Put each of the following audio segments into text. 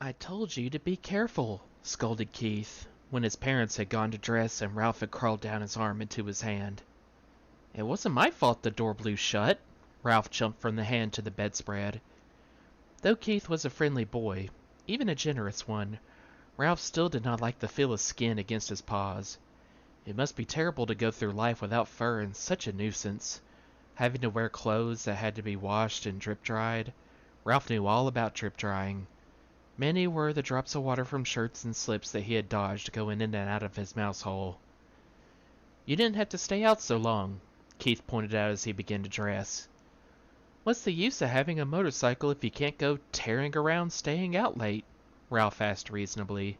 I told you to be careful, scolded Keith, when his parents had gone to dress and Ralph had crawled down his arm into his hand. It wasn't my fault the door blew shut. Ralph jumped from the hand to the bedspread. Though Keith was a friendly boy, even a generous one, Ralph still did not like the feel of skin against his paws. It must be terrible to go through life without fur and such a nuisance. Having to wear clothes that had to be washed and drip-dried. Ralph knew all about drip-drying. Many were the drops of water from shirts and slips that he had dodged going in and out of his mouse hole. You didn't have to stay out so long, Keith pointed out as he began to dress. What's the use of having a motorcycle if you can't go tearing around staying out late? Ralph asked reasonably.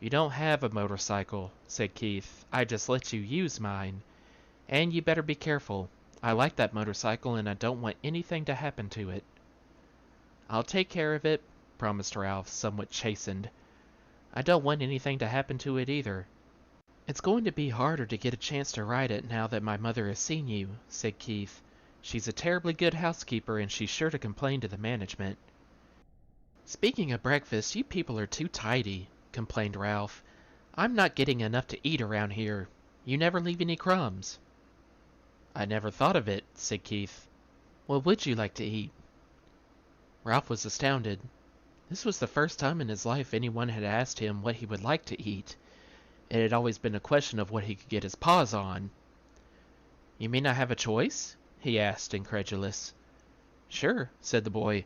You don't have a motorcycle, said Keith. I just let you use mine. And you better be careful. I like that motorcycle and I don't want anything to happen to it. I'll take care of it, promised Ralph, somewhat chastened. I don't want anything to happen to it either. It's going to be harder to get a chance to ride it now that my mother has seen you, said Keith. She's a terribly good housekeeper and she's sure to complain to the management. Speaking of breakfast, you people are too tidy, complained Ralph. I'm not getting enough to eat around here. You never leave any crumbs. I never thought of it, said Keith. What would you like to eat? Ralph was astounded. This was the first time in his life anyone had asked him what he would like to eat. It had always been a question of what he could get his paws on. You mean I have a choice? He asked, incredulous. Sure, said the boy.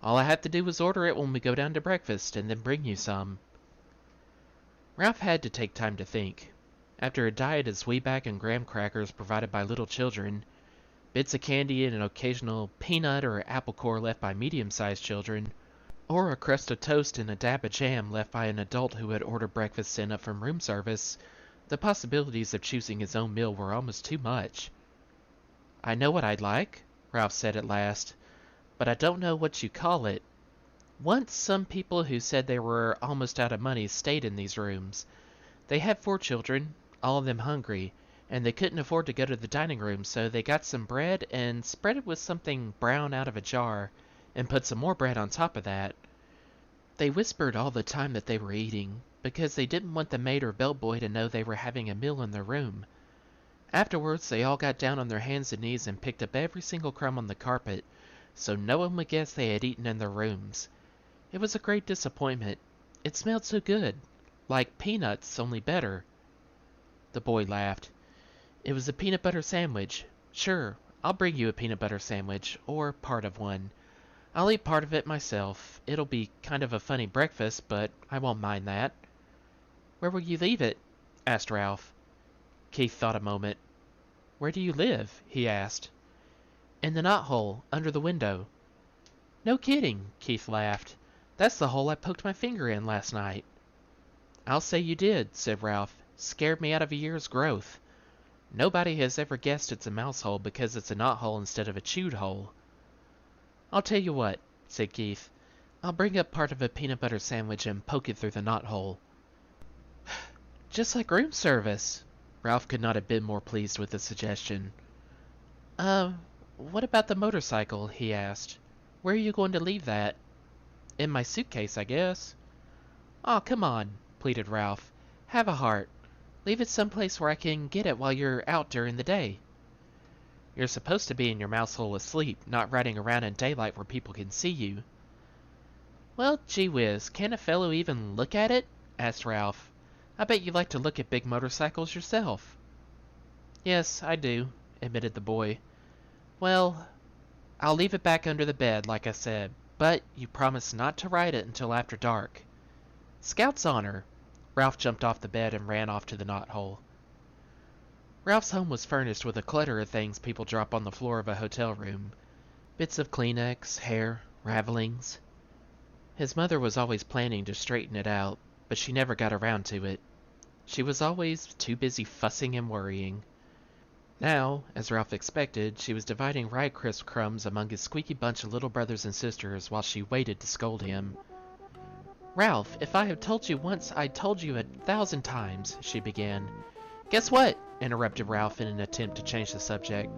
All I have to do is order it when we go down to breakfast, and then bring you some. Ralph had to take time to think. After a diet of Zwieback and graham crackers provided by little children, bits of candy and an occasional peanut or apple core left by medium-sized children, or a crust of toast and a dab of jam left by an adult who had ordered breakfast sent up from room service, the possibilities of choosing his own meal were almost too much. I know what I'd like, Ralph said at last, but I don't know what you call it. Once some people who said they were almost out of money stayed in these rooms. They had 4 children, all of them hungry, and they couldn't afford to go to the dining room, so they got some bread and spread it with something brown out of a jar, and put some more bread on top of that. They whispered all the time that they were eating, because they didn't want the maid or bellboy to know they were having a meal in their room. Afterwards, they all got down on their hands and knees and picked up every single crumb on the carpet, so no one would guess they had eaten in their rooms. It was a great disappointment. It smelled so good, like peanuts, only better. The boy laughed. It was a peanut butter sandwich. Sure, I'll bring you a peanut butter sandwich, or part of one. I'll eat part of it myself. It'll be kind of a funny breakfast, but I won't mind that. Where will you leave it? Asked Ralph. Keith thought a moment. Where do you live? He asked. In the knothole, under the window. No kidding, Keith laughed. That's the hole I poked my finger in last night. I'll say you did, said Ralph. Scared me out of a year's growth. Nobody has ever guessed it's a mouse hole because it's a knothole instead of a chewed hole. I'll tell you what, said Keith. I'll bring up part of a peanut butter sandwich and poke it through the knothole. Just like room service. Ralph could not have been more pleased with the suggestion. What about the motorcycle? He asked. Where are you going to leave that? In my suitcase, I guess. Aw, come on, pleaded Ralph. Have a heart. Leave it someplace where I can get it while you're out during the day. You're supposed to be in your mouse hole asleep, not riding around in daylight where people can see you. Well, gee whiz, can a fellow even look at it? Asked Ralph. I bet you like to look at big motorcycles yourself. Yes, I do, admitted the boy. Well, I'll leave it back under the bed, like I said, but you promise not to ride it until after dark. Scout's honor. Ralph jumped off the bed and ran off to the knothole. Ralph's home was furnished with a clutter of things people drop on the floor of a hotel room. Bits of Kleenex, hair, ravelings. His mother was always planning to straighten it out, but she never got around to it. She was always too busy fussing and worrying. Now, as Ralph expected, she was dividing rye crisp crumbs among his squeaky bunch of little brothers and sisters while she waited to scold him. Ralph, if I have told you once, I told you 1,000 times, she began. Guess what? Interrupted Ralph in an attempt to change the subject.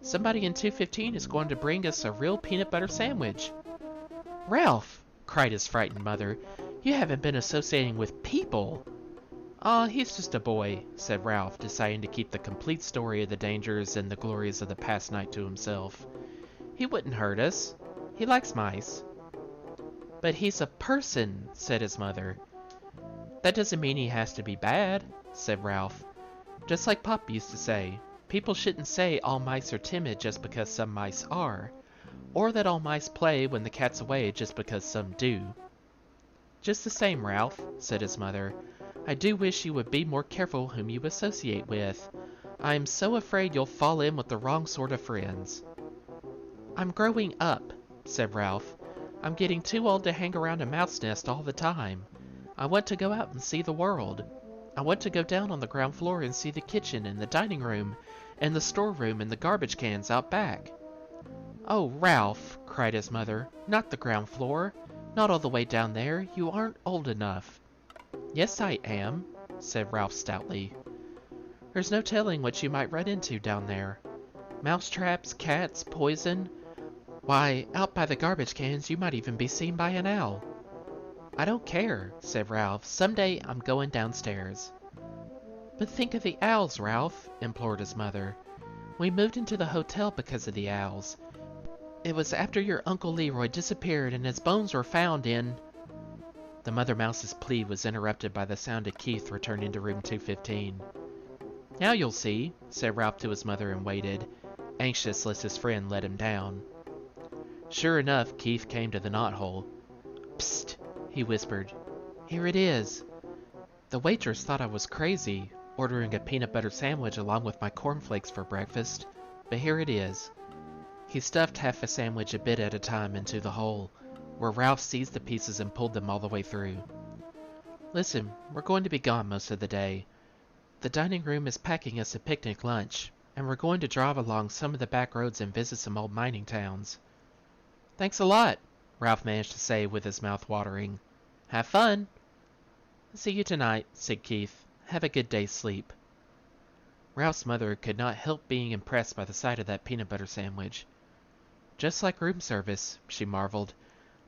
Somebody in 215 is going to bring us a real peanut butter sandwich. Ralph! cried his frightened mother. "You haven't been associating with people." "Aw, he's just a boy," said Ralph, deciding to keep the complete story of the dangers and the glories of the past night to himself. "He wouldn't hurt us. He likes mice." "But he's a person," said his mother. "That doesn't mean he has to be bad," said Ralph. "Just like Pop used to say, people shouldn't say all mice are timid just because some mice are, or that all mice play when the cat's away just because some do." "Just the same, Ralph," said his mother, "I do wish you would be more careful whom you associate with. I am so afraid you'll fall in with the wrong sort of friends." "I'm growing up," said Ralph. "I'm getting too old to hang around a mouse nest all the time. I want to go out and see the world. I want to go down on the ground floor and see the kitchen and the dining room and the storeroom and the garbage cans out back." "Oh, Ralph," cried his mother, "not the ground floor. Not all the way down there. You aren't old enough." "Yes, I am," said Ralph stoutly. "There's no telling what you might run into down there. Mouse traps, cats, poison. Why, out by the garbage cans you might even be seen by an owl." "I don't care," said Ralph. "Someday I'm going downstairs." "But think of the owls, Ralph," implored his mother. "We moved into the hotel because of the owls. It was after your Uncle Leroy disappeared and his bones were found in—" The Mother Mouse's plea was interrupted by the sound of Keith returning to room 215. "Now you'll see," said Ralph to his mother and waited, anxious lest his friend let him down. Sure enough, Keith came to the knothole. "Psst," he whispered. "Here it is. The waitress thought I was crazy, ordering a peanut butter sandwich along with my cornflakes for breakfast, but here it is." He stuffed half a sandwich a bit at a time into the hole, where Ralph seized the pieces and pulled them all the way through. "Listen, we're going to be gone most of the day. The dining room is packing us a picnic lunch, and we're going to drive along some of the back roads and visit some old mining towns." "Thanks a lot," Ralph managed to say with his mouth watering. "Have fun." "See you tonight," said Keith. "Have a good day's sleep." Ralph's mother could not help being impressed by the sight of that peanut butter sandwich. "Just like room service," she marveled.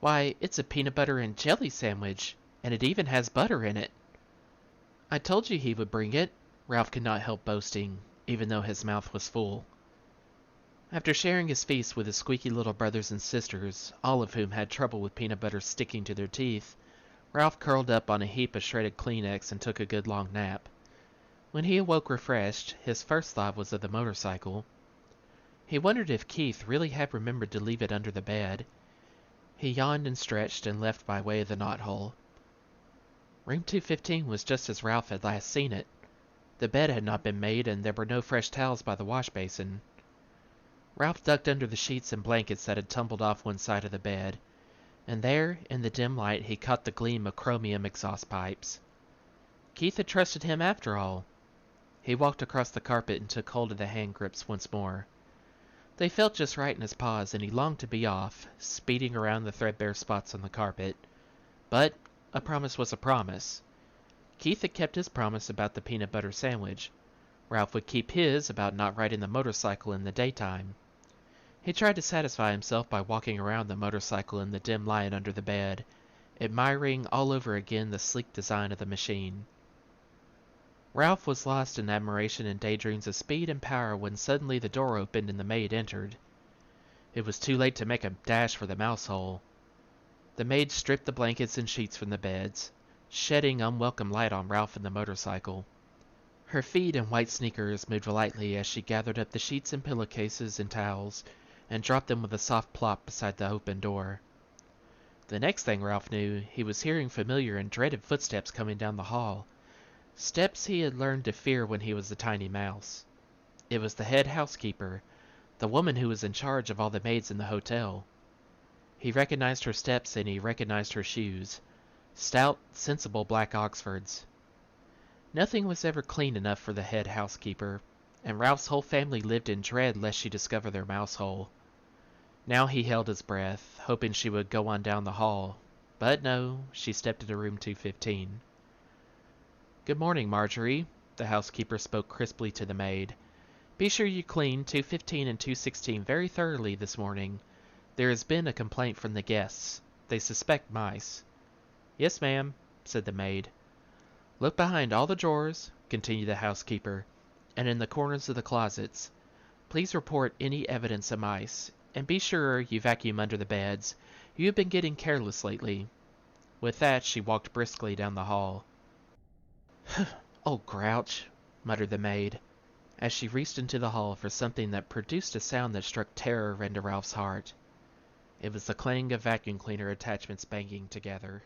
"Why, it's a peanut butter and jelly sandwich, and it even has butter in it." "I told you he would bring it," Ralph could not help boasting, even though his mouth was full. After sharing his feast with his squeaky little brothers and sisters, all of whom had trouble with peanut butter sticking to their teeth, Ralph curled up on a heap of shredded Kleenex and took a good long nap. When he awoke refreshed, his first thought was of the motorcycle. He wondered if Keith really had remembered to leave it under the bed. He yawned and stretched and left by way of the knothole. Room 215 was just as Ralph had last seen it. The bed had not been made, and there were no fresh towels by the wash basin. Ralph ducked under the sheets and blankets that had tumbled off one side of the bed, and there, in the dim light, he caught the gleam of chromium exhaust pipes. Keith had trusted him after all. He walked across the carpet and took hold of the hand grips once more. They felt just right in his paws, and he longed to be off, speeding around the threadbare spots on the carpet. But a promise was a promise. Keith had kept his promise about the peanut butter sandwich. Ralph would keep his about not riding the motorcycle in the daytime. He tried to satisfy himself by walking around the motorcycle in the dim light under the bed, admiring all over again the sleek design of the machine. Ralph was lost in admiration and daydreams of speed and power when suddenly the door opened and the maid entered. It was too late to make a dash for the mouse hole. The maid stripped the blankets and sheets from the beds, shedding unwelcome light on Ralph and the motorcycle. Her feet in white sneakers moved lightly as she gathered up the sheets and pillowcases and towels and dropped them with a soft plop beside the open door. The next thing Ralph knew, he was hearing familiar and dreaded footsteps coming down the hall. Steps he had learned to fear when he was a tiny mouse. It was the head housekeeper, the woman who was in charge of all the maids in the hotel. He recognized her steps and he recognized her shoes. Stout, sensible black Oxfords. Nothing was ever clean enough for the head housekeeper, and Ralph's whole family lived in dread lest she discover their mouse hole. Now he held his breath, hoping she would go on down the hall, but no, she stepped into room 215. "Good morning, Marjorie," the housekeeper spoke crisply to the maid. "Be sure you clean 215 and 216 very thoroughly this morning. There has been a complaint from the guests." They suspect mice. Yes, ma'am, said the maid. Look behind all the drawers, continued the housekeeper, and in the corners of the closets. Please report any evidence of mice, and be sure you vacuum under the beds. You have been getting careless lately. With that, she walked briskly down the hall. Old grouch, muttered the maid, as she reached into the hall for something that produced a sound that struck terror into Ralph's heart. It was the clang of vacuum cleaner attachments banging together.